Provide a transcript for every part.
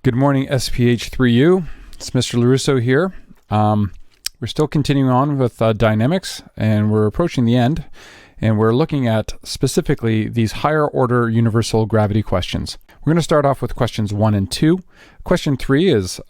Good morning, SPH3U. It's Mr. LaRusso here. We're still continuing on with dynamics, and we're approaching the end, and we're looking at specifically these higher order universal gravity questions. We're going to start off with questions 1 and 2. Question 3 is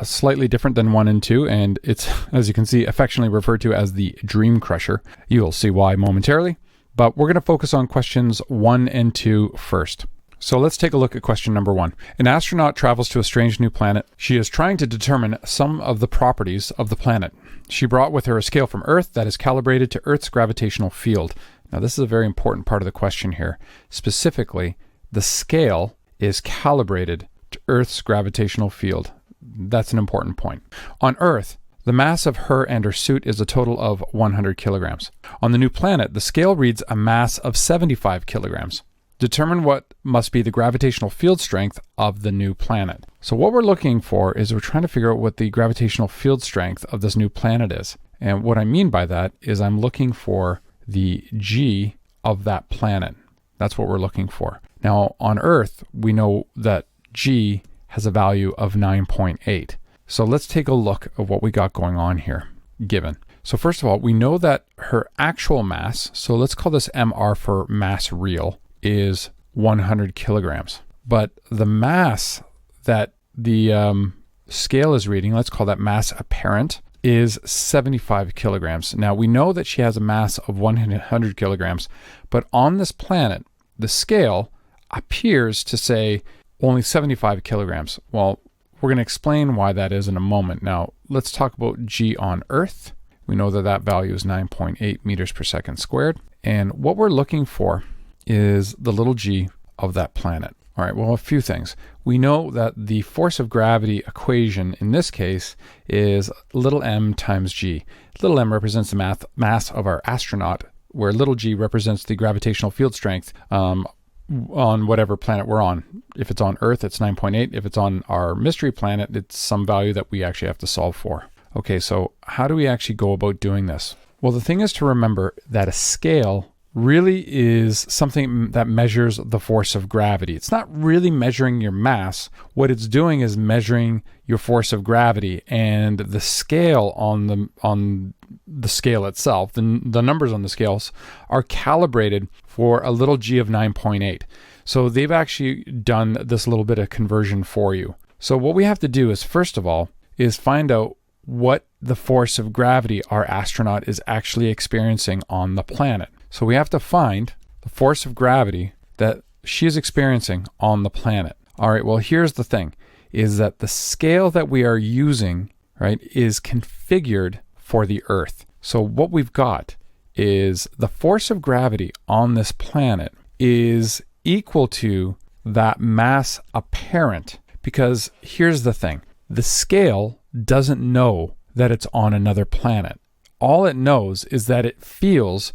slightly different than 1 and 2, and it's, as you can see, affectionately referred to as the dream crusher. You'll see why momentarily, but we're going to focus on questions 1 and 2 first. So let's take a look at question number 1. An astronaut travels to a strange new planet. She is trying to determine some of the properties of the planet. She brought with her a scale from Earth that is calibrated to Earth's gravitational field. Now, this is a very important part of the question here. Specifically, the scale is calibrated to Earth's gravitational field. That's an important point. On Earth, the mass of her and her suit is a total of 100 kilograms. On the new planet, the scale reads a mass of 75 kilograms. Determine what must be the gravitational field strength of the new planet. So what we're looking for is we're trying to figure out what the gravitational field strength of this new planet is. And what I mean by that is I'm looking for the G of that planet. That's what we're looking for. Now on Earth, we know that G has a value of 9.8. So let's take a look at what we got going on here, given. So first of all, we know that her actual mass, so let's call this MR for mass real, is 100 kilograms. But the mass that the scale is reading, let's call that mass apparent, is 75 kilograms. Now we know that she has a mass of 100 kilograms, but on this planet, the scale appears to say only 75 kilograms. Well, we're going to explain why that is in a moment. Now let's talk about G on Earth. We know that that value is 9.8 meters per second squared. And what we're looking for is the little g of that planet. All right, well, a few things. We know that the force of gravity equation in this case is little m times g. Little m represents the mass of our astronaut, where little g represents the gravitational field strength on whatever planet we're on. If it's on Earth, it's 9.8. If it's on our mystery planet, it's some value that we actually have to solve for. Okay, so how do we actually go about doing this? Well, the thing is to remember that a scale really is something that measures the force of gravity. It's not really measuring your mass. What it's doing is measuring your force of gravity, and the scale on the scale itself, the numbers on the scales are calibrated for a little g of 9.8. So they've actually done this little bit of conversion for you. So what we have to do is, first of all, is find out what the force of gravity our astronaut is actually experiencing on the planet. So we have to find the force of gravity that she is experiencing on the planet. All right, well, here's the thing, is that the scale that we are using, right, is configured for the Earth. So what we've got is the force of gravity on this planet is equal to that mass apparent, because here's the thing, the scale doesn't know that it's on another planet. All it knows is that it feels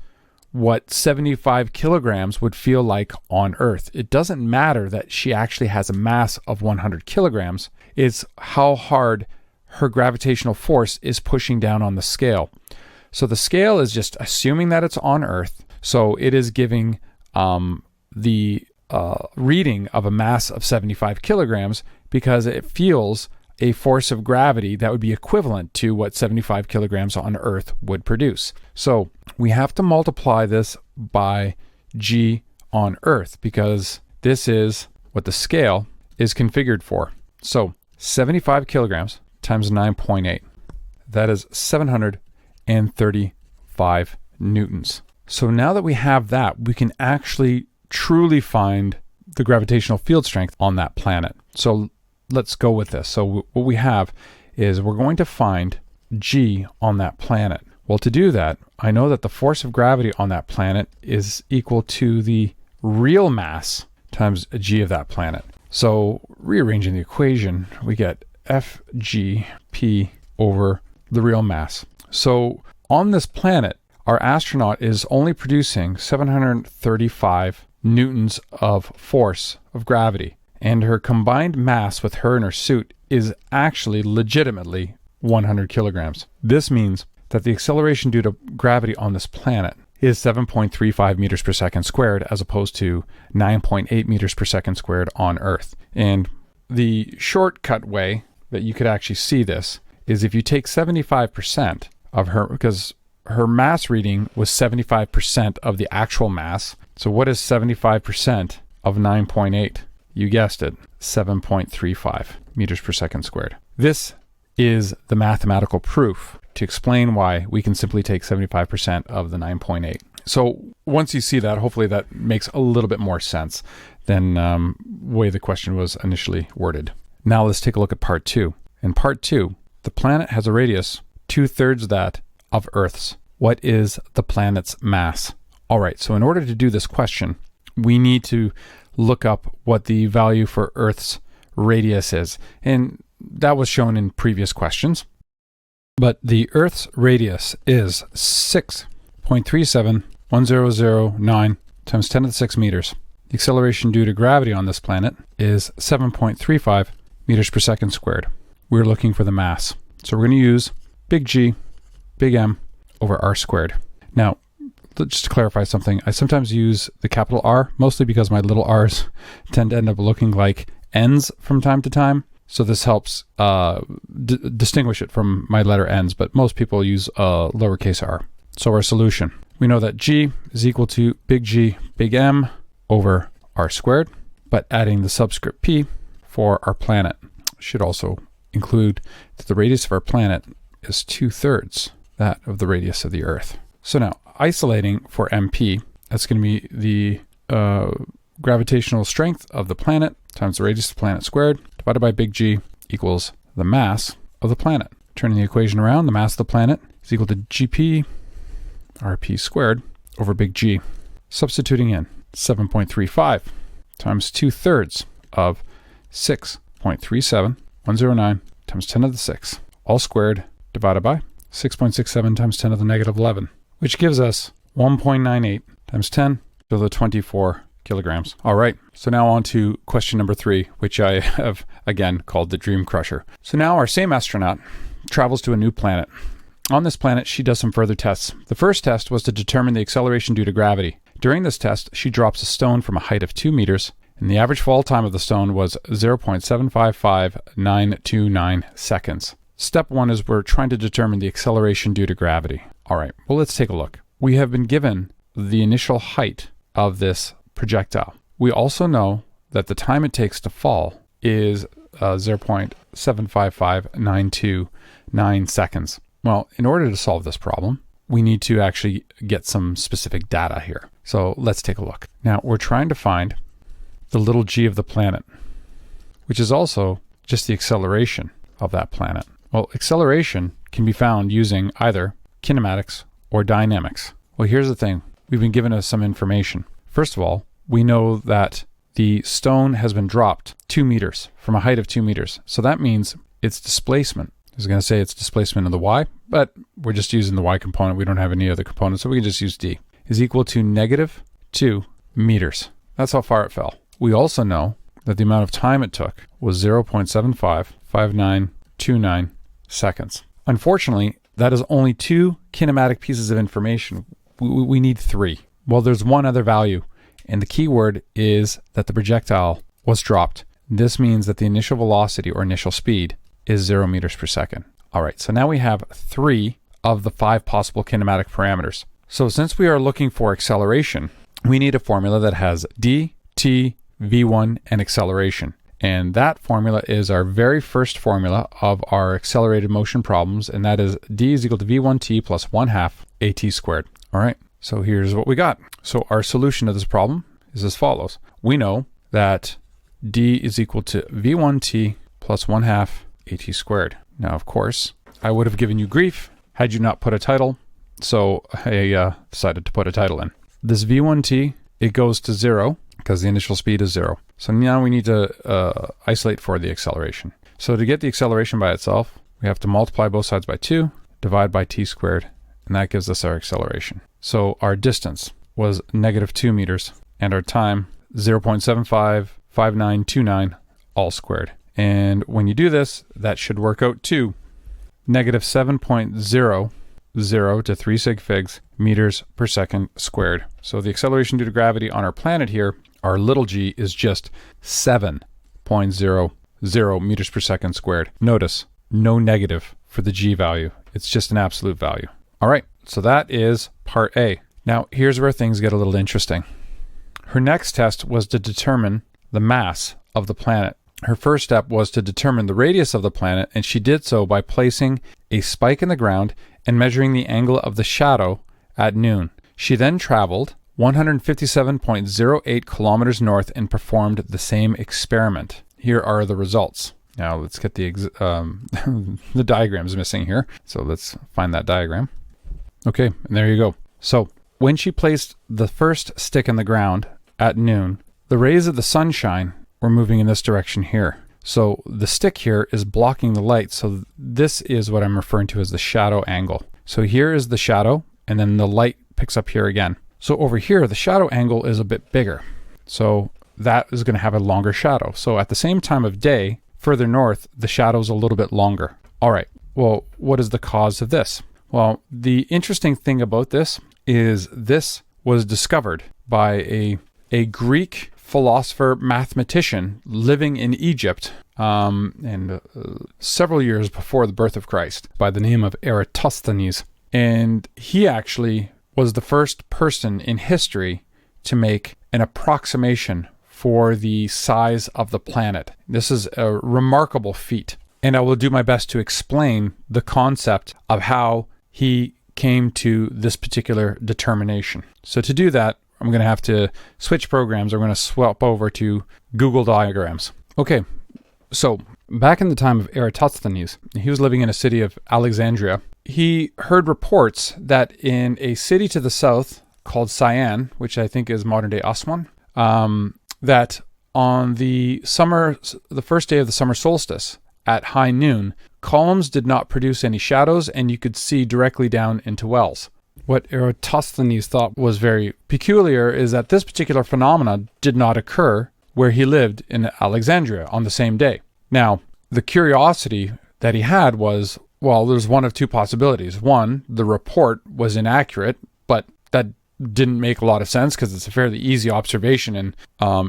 what 75 kilograms would feel like on Earth. It doesn't matter that she actually has a mass of 100 kilograms. It's how hard her gravitational force is pushing down on the scale. So the scale is just assuming that it's on Earth. So it is giving the reading of a mass of 75 kilograms because it feels a force of gravity that would be equivalent to what 75 kilograms on Earth would produce. So we have to multiply this by G on Earth because this is what the scale is configured for. So 75 kilograms times 9.8, that is 735 newtons. So now that we have that, we can actually truly find the gravitational field strength on that planet. So let's go with this. So what we have is we're going to find G on that planet. Well, to do that, I know that the force of gravity on that planet is equal to the real mass times G of that planet. So rearranging the equation, we get FGP over the real mass. So on this planet, our astronaut is only producing 735 newtons of force of gravity. And her combined mass with her and her suit is actually legitimately 100 kilograms. This means that the acceleration due to gravity on this planet is 7.35 meters per second squared as opposed to 9.8 meters per second squared on Earth. And the shortcut way that you could actually see this is if you take 75% of her, because her mass reading was 75% of the actual mass. So what is 75% of 9.8? You guessed it, 7.35 meters per second squared. This is the mathematical proof to explain why we can simply take 75% of the 9.8. So once you see that, hopefully that makes a little bit more sense than the way the question was initially worded. Now let's take a look at part 2. In part 2, the planet has a radius 2/3 that of Earth's. What is the planet's mass? All right, so in order to do this question, we need to look up what the value for Earth's radius is. And that was shown in previous questions. But the Earth's radius is 6.371009 times 10 to the 6 meters. The acceleration due to gravity on this planet is 7.35 meters per second squared. We're looking for the mass. So we're going to use big G, big M over R squared. Now, just to clarify something, I sometimes use the capital R, mostly because my little r's tend to end up looking like N's from time to time. So this helps distinguish it from my letter N's, but most people use lowercase r. So our solution, we know that G is equal to big G, big M over R squared, but adding the subscript P for our planet should also include that the radius of our planet is 2/3 that of the radius of the Earth. So now, isolating for MP, that's going to be the gravitational strength of the planet times the radius of the planet squared divided by big G equals the mass of the planet. Turning the equation around, the mass of the planet is equal to GP RP squared over big G. Substituting in 7.35 times 2/3 of 6.37109 times 10 to the 6, all squared divided by 6.67 times 10 to the negative 11, which gives us 1.98 times 10 to the 24 kilograms. All right, so now on to question number 3, which I have again called the Dream Crusher. So now our same astronaut travels to a new planet. On this planet, she does some further tests. The first test was to determine the acceleration due to gravity. During this test, she drops a stone from a height of 2 meters, and the average fall time of the stone was 0.755929 seconds. Step 1 is we're trying to determine the acceleration due to gravity. All right, well, let's take a look. We have been given the initial height of this projectile. We also know that the time it takes to fall is 0.755929 seconds. Well, in order to solve this problem, we need to actually get some specific data here. So let's take a look. Now, we're trying to find the little g of the planet, which is also just the acceleration of that planet. Well, acceleration can be found using either kinematics or dynamics. Well, here's the thing. We've been given some information. First of all, we know that the stone has been dropped 2 meters from a height of 2 meters. So that means its displacement. I was going to say it's displacement of the y, but we're just using the y component. We don't have any other components, so we can just use d, is equal to -2 meters. That's how far it fell. We also know that the amount of time it took was 0.755929 seconds. Unfortunately, that is only 2 kinematic pieces of information. We need 3. Well, there's one other value, and the key word is that the projectile was dropped. This means that the initial velocity or initial speed is 0 meters per second. All right, so now we have 3 of the 5 possible kinematic parameters. So since we are looking for acceleration, we need a formula that has d, t, v1, and acceleration. And that formula is our very first formula of our accelerated motion problems, and that is d is equal to v1t plus 1/2 at squared. All right, so here's what we got. So our solution to this problem is as follows. We know that d is equal to v1t plus 1/2 at squared. Now, of course, I would have given you grief had you not put a title, so I decided to put a title in. This v1t, it goes to 0 because the initial speed is 0. So now we need to isolate for the acceleration. So to get the acceleration by itself, we have to multiply both sides by 2, divide by t squared, and that gives us our acceleration. So our distance was -2 meters, and our time 0.755929 all squared. And when you do this, that should work out to -7.00 to 3 sig figs meters per second squared. So the acceleration due to gravity on our planet here, our little g, is just 7.00 0 meters per second squared. Notice, no negative for the G value. It's just an absolute value. All right, so that is part A. Now, here's where things get a little interesting. Her next test was to determine the mass of the planet. Her first step was to determine the radius of the planet, and she did so by placing a spike in the ground and measuring the angle of the shadow at noon. She then traveled 157.08 kilometers north and performed the same experiment. Here are the results. Now let's get the the diagram's missing here. So let's find that diagram. Okay, and there you go. So when she placed the first stick in the ground at noon, the rays of the sunshine were moving in this direction here. So the stick here is blocking the light. So this is what I'm referring to as the shadow angle. So here is the shadow, and then the light picks up here again. So over here, the shadow angle is a bit bigger. So that is going to have a longer shadow. So at the same time of day, further north, the shadow's a little bit longer. All right, well, what is the cause of this? Well, the interesting thing about this is this was discovered by a Greek philosopher mathematician living in Egypt and several years before the birth of Christ by the name of Eratosthenes. And he actually was the first person in history to make an approximation for the size of the planet. This is a remarkable feat. And I will do my best to explain the concept of how he came to this particular determination. So to do that, I'm going to have to switch programs. I'm going to swap over to Google Diagrams. Okay, so back in the time of Eratosthenes, he was living in a city of Alexandria. He heard reports that in a city to the south called Cyan, which I think is modern day Aswan, that on the first day of the summer solstice at high noon, columns did not produce any shadows and you could see directly down into wells. What Eratosthenes thought was very peculiar is that this particular phenomena did not occur where he lived in Alexandria on the same day. Now, the curiosity that he had was, well, there's one of two possibilities. One, the report was inaccurate, but that didn't make a lot of sense because it's a fairly easy observation, and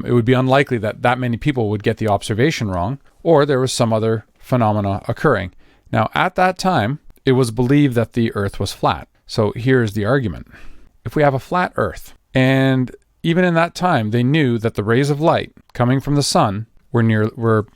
it would be unlikely that that many people would get the observation wrong, or there was some other phenomena occurring. Now, at that time, it was believed that the Earth was flat. So here's the argument. If we have a flat Earth, and even in that time, they knew that the rays of light coming from the sun were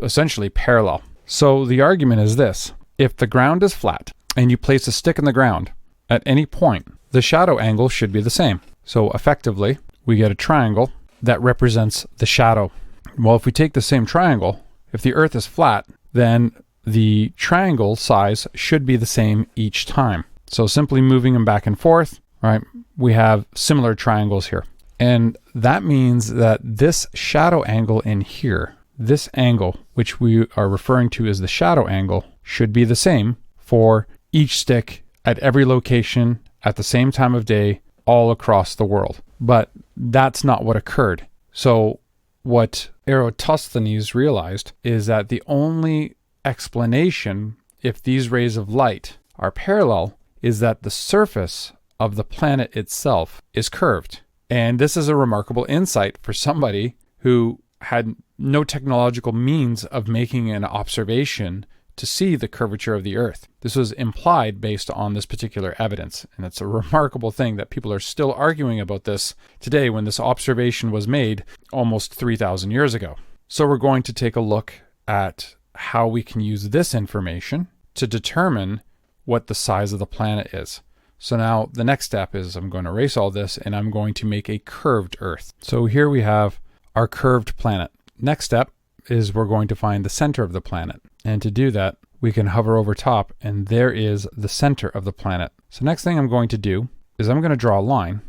essentially parallel. So the argument is this: if the ground is flat and you place a stick in the ground at any point, the shadow angle should be the same. So effectively, we get a triangle that represents the shadow. Well, if we take the same triangle, if the Earth is flat, then the triangle size should be the same each time. So simply moving them back and forth, right, we have similar triangles here. And that means that this shadow angle in here, this angle, which we are referring to as the shadow angle, should be the same for each stick at every location at the same time of day all across the world. But that's not what occurred. So what Eratosthenes realized is that the only explanation, if these rays of light are parallel, is that the surface of the planet itself is curved. And this is a remarkable insight for somebody who had no technological means of making an observation to see the curvature of the Earth. This was implied based on this particular evidence. And it's a remarkable thing that people are still arguing about this today when this observation was made almost 3,000 years ago. So we're going to take a look at how we can use this information to determine what the size of the planet is. So now the next step is I'm going to erase all this and I'm going to make a curved Earth. So here we have our curved planet. Next step is we're going to find the center of the planet. And to do that, we can hover over top and there is the center of the planet. So next thing I'm going to do is I'm going to draw a line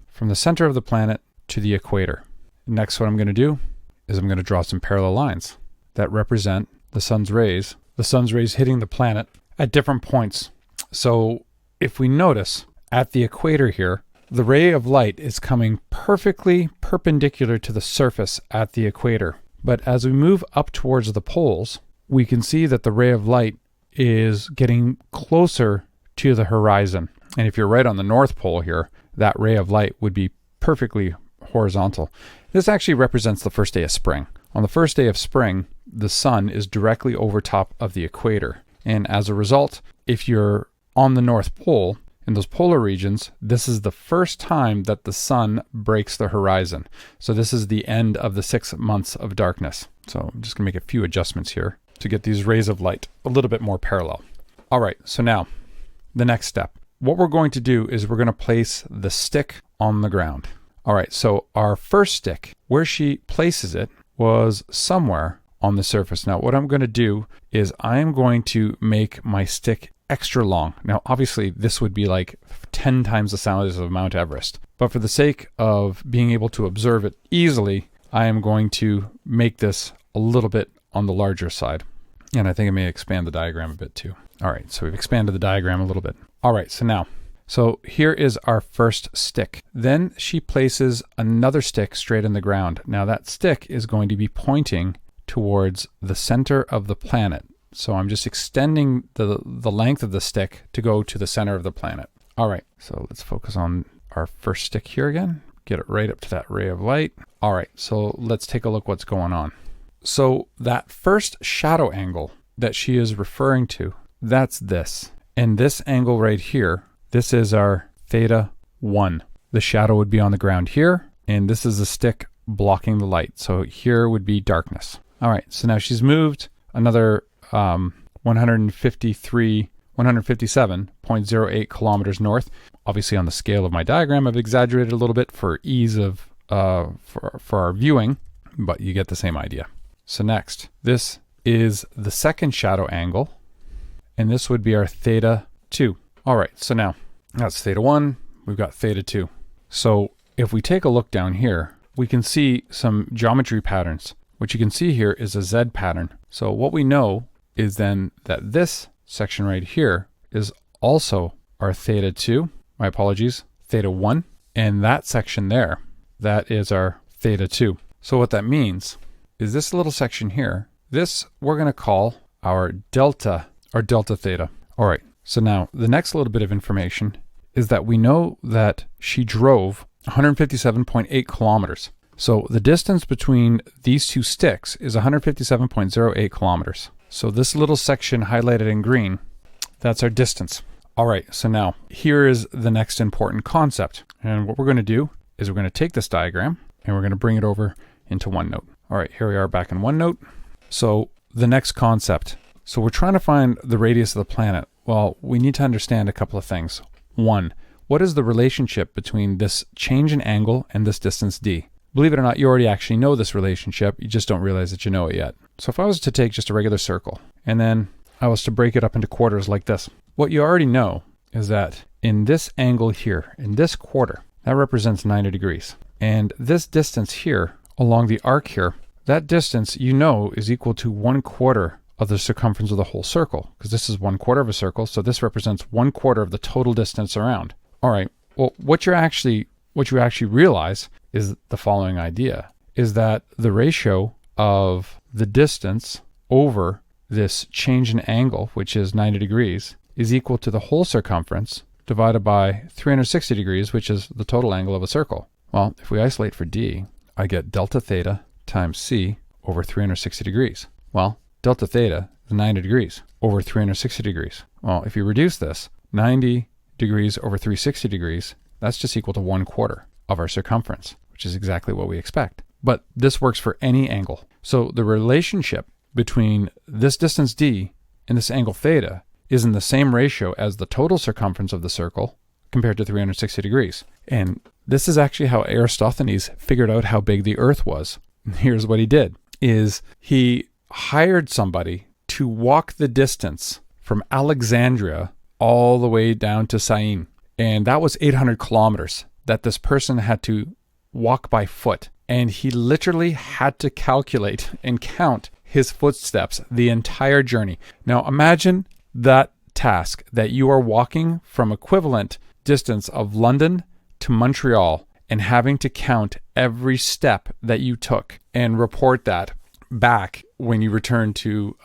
from the center of the planet to the equator. Next, what I'm going to do is I'm going to draw some parallel lines that represent the sun's rays hitting the planet at different points. So if we notice at the equator here, the ray of light is coming perfectly perpendicular to the surface at the equator. But as we move up towards the poles, we can see that the ray of light is getting closer to the horizon. And if you're right on the North Pole here, that ray of light would be perfectly horizontal. This actually represents the first day of spring. On the first day of spring, the sun is directly over top of the equator. And as a result, if you're on the North Pole, in those polar regions, this is the first time that the sun breaks the horizon. So this is the end of the 6 months of darkness. So I'm just going to make a few adjustments here to get these rays of light a little bit more parallel. All right, so now the next step. What we're going to do is we're going to place the stick on the ground. All right, so our first stick, where she places it, was somewhere on the surface. Now, what I'm going to do is I am going to make my stick extra long. Now, obviously, this would be like 10 times the size of Mount Everest. But for the sake of being able to observe it easily, I am going to make this a little bit on the larger side. And I think I may expand the diagram a bit too. All right, so we've expanded the diagram a little bit. All right, so here is our first stick. Then she places another stick straight in the ground. Now that stick is going to be pointing towards the center of the planet. So I'm just extending the length of the stick to go to the center of the planet. All right, so let's focus on our first stick here again. Get it right up to that ray of light. All right, so let's take a look what's going on. So that first shadow angle that she is referring to, that's this. And this angle right here, this is our theta 1. The shadow would be on the ground here, and this is the stick blocking the light. So here would be darkness. All right, so now she's moved another 157.08 kilometers north. Obviously on the scale of my diagram, I've exaggerated a little bit for ease of for our viewing, but you get the same idea. So next, this is the second shadow angle, and this would be our theta 2. All right, so now that's theta 1, we've got theta 2. So if we take a look down here, we can see some geometry patterns. What you can see here is a Z pattern. So what we know is then that this section right here is also our theta 2, my apologies, theta 1, and that section there, that is our theta 2. So what that means is this little section here, this we're going to call our delta theta. All right, so now the next little bit of information is that we know that she drove 157.8 kilometers. So the distance between these two sticks is 157.08 kilometers. So this little section highlighted in green, that's our distance. All right, so now here is the next important concept. And what we're going to do is we're going to take this diagram and we're going to bring it over into OneNote. All right, here we are back in OneNote. So the next concept. So we're trying to find the radius of the planet. Well, we need to understand a couple of things. One, what is the relationship between this change in angle and this distance d? Believe it or not, you already actually know this relationship. You just don't realize that you know it yet. So if I was to take just a regular circle and then I was to break it up into quarters like this, what you already know is that in this angle here, in this quarter, that represents 90 degrees. And this distance here along the arc here, that distance you know is equal to 1/4 of the circumference of the whole circle, because this is 1/4 of a circle. So this represents 1/4 of the total distance around. All right. Well, what you actually realize is the following idea, is that the ratio of the distance over this change in angle, which is 90 degrees, is equal to the whole circumference divided by 360 degrees, which is the total angle of a circle. Well, if we isolate for d, I get delta theta times c over 360 degrees. Well, delta theta is 90 degrees over 360 degrees. Well, if you reduce this, 90 degrees over 360 degrees, that's just equal to 1/4 of our circumference, which is exactly what we expect. But this works for any angle. So the relationship between this distance d and this angle theta is in the same ratio as the total circumference of the circle compared to 360 degrees. And this is actually how Eratosthenes figured out how big the Earth was. Here's what he did, is he hired somebody to walk the distance from Alexandria all the way down to Syene. And that was 800 kilometers that this person had to walk by foot. And he literally had to calculate and count his footsteps the entire journey. Now imagine that task, that you are walking from equivalent distance of London to Montreal and having to count every step that you took and report that back when you return to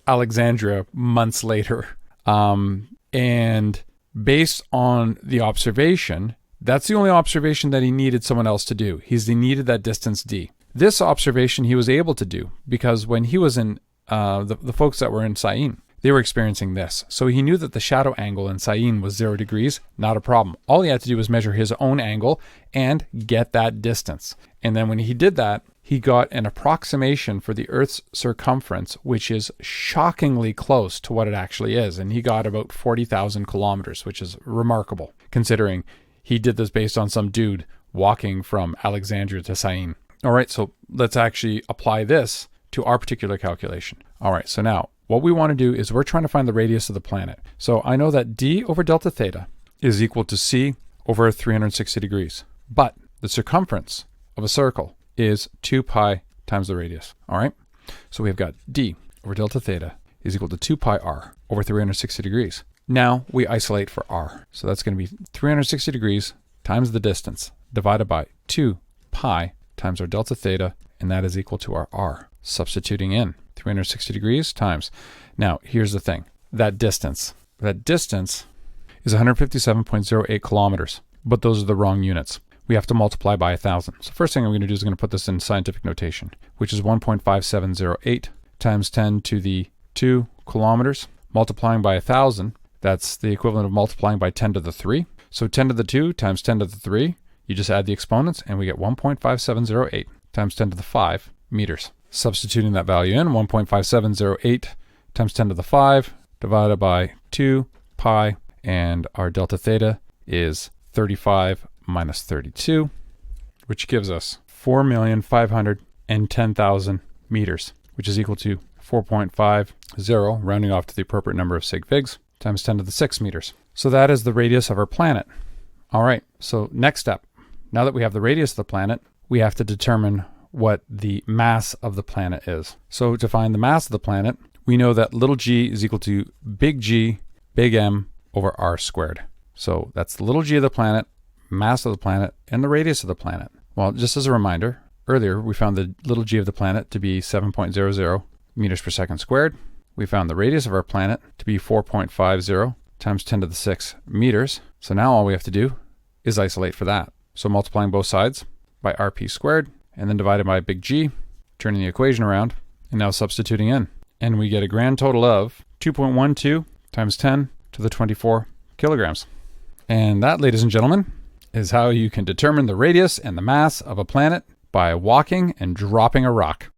Alexandria months later. And based on the observation, that's the only observation that he needed someone else to do. He needed that distance d. This observation he was able to do because when he was in the folks that were in Syene, they were experiencing this. So he knew that the shadow angle in Syene was 0 degrees, not a problem. All he had to do was measure his own angle and get that distance. And then when he did that, he got an approximation for the Earth's circumference, which is shockingly close to what it actually is. And he got about 40,000 kilometers, which is remarkable, considering he did this based on some dude walking from Alexandria to Syene. All right, so let's actually apply this to our particular calculation. All right, so now what we want to do is we're trying to find the radius of the planet. So I know that d over delta theta is equal to c over 360 degrees. But the circumference of a circle is 2 pi times the radius. All right, so we've got d over delta theta is equal to 2 pi r over 360 degrees. Now we isolate for r. So that's going to be 360 degrees times the distance divided by 2 pi times our delta theta, and that is equal to our r. Substituting in 360 degrees times. Now, here's the thing. That distance is 157.08 kilometers, but those are the wrong units. We have to multiply by 1,000. So first thing I'm going to do is I'm going to put this in scientific notation, which is 1.5708 times 10 to the 2 kilometers. Multiplying by 1,000, that's the equivalent of multiplying by 10 to the 3. So 10 to the 2 times 10 to the 3, you just add the exponents, and we get 1.5708 times 10 to the 5 meters. Substituting that value in, 1.5708 times 10 to the 5 divided by 2 pi, and our delta theta is 35 minus 32, which gives us 4,510,000 meters, which is equal to 4.50, rounding off to the appropriate number of sig figs, times 10 to the 6 meters. So that is the radius of our planet. All right, so next step. Now that we have the radius of the planet, we have to determine what the mass of the planet is. So to find the mass of the planet, we know that little g is equal to big G, big M over r squared. So that's the little g of the planet, mass of the planet, and the radius of the planet. Well, just as a reminder, earlier we found the little g of the planet to be 7.00 meters per second squared. We found the radius of our planet to be 4.50 times 10 to the 6 meters. So now all we have to do is isolate for that. So multiplying both sides by rp squared, and then divided by big G, turning the equation around, and now substituting in. And we get a grand total of 2.12 times 10 to the 24 kilograms. And that, ladies and gentlemen, is how you can determine the radius and the mass of a planet by walking and dropping a rock.